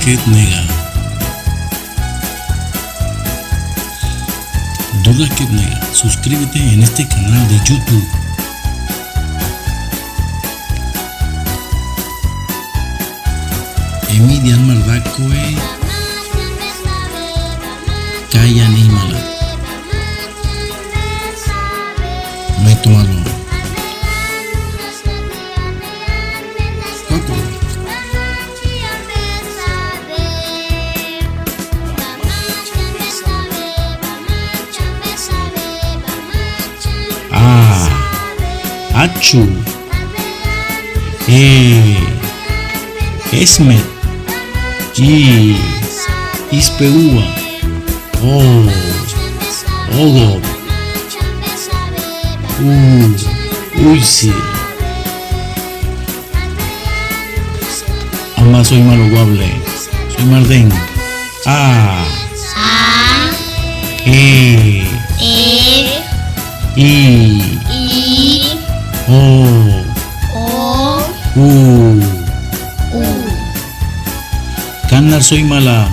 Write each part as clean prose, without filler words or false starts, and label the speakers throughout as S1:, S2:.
S1: Durgakit Nega. Durgakit Nega, suscríbete en este canal de YouTube. Emidian Mardakoe Kaya Nimala Metomalo Paco Achu Esmet Ispeua Ogo Uysi Ama soy malogable, soy Marden. Kanar soy mala.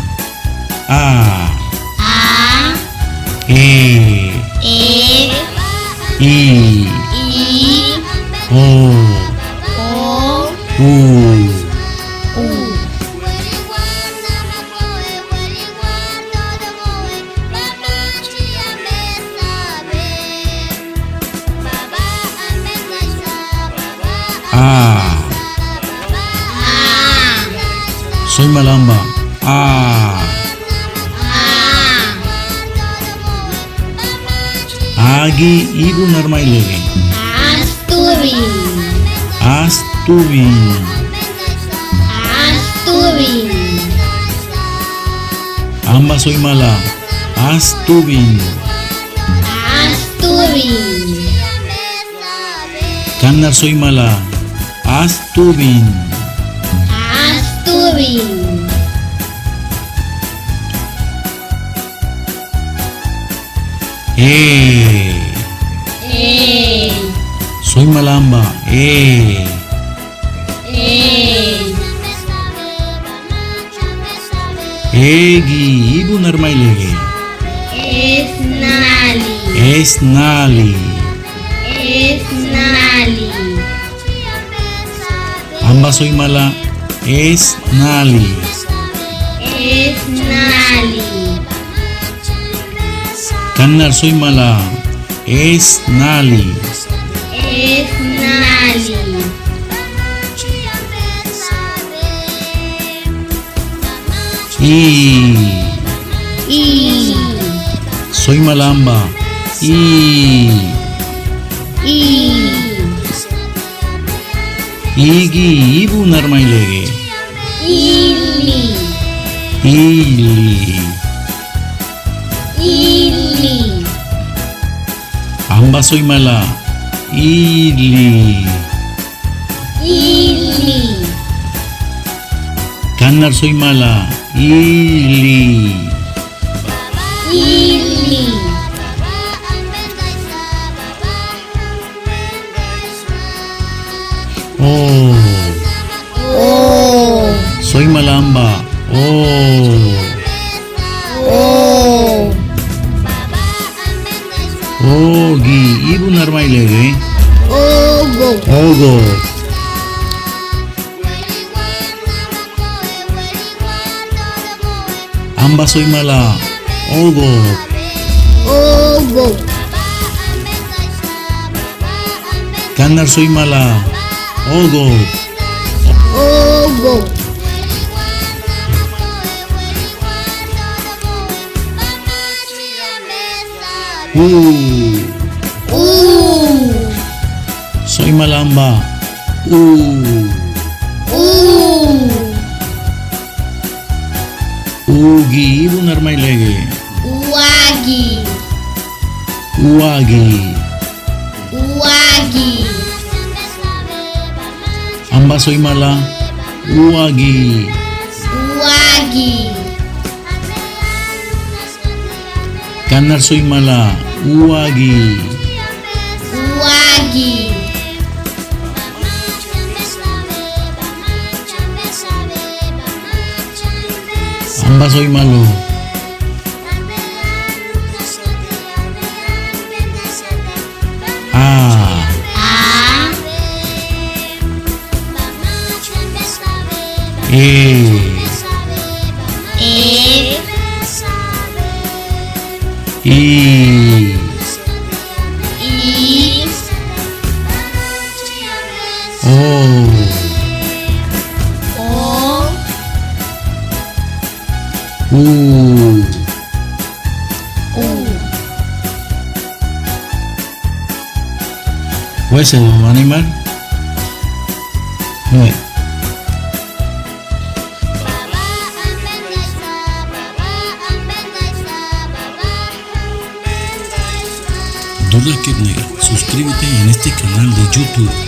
S1: Soy malamba. Agi ibu narmailege. Astubin. Amba soy mala. Astubin. Kanar soy mala. Astubin. Soy malamba. Egi ibu narmailege. Esnali. Amba soy mala. Esnali. Kanar soy mala. Esnali. Soy malamba. Igi ibu narmailege. Ili. Amba soy mala. Ili. Kanar soy mala. Ili. Soy malamba. Ogi ibu narmailege. Ogo. Amba soy mala. Ogo. Kanar soy mala. Ogo. Soy malamba. Ugi ibu narmailege. Uagi. Amba soy mala. Uagi. Kanar soy mala. Uagi. Samba soy malo. A. E. I. O. U. What's the animal? No. Duda que negra, suscríbete en este canal de YouTube.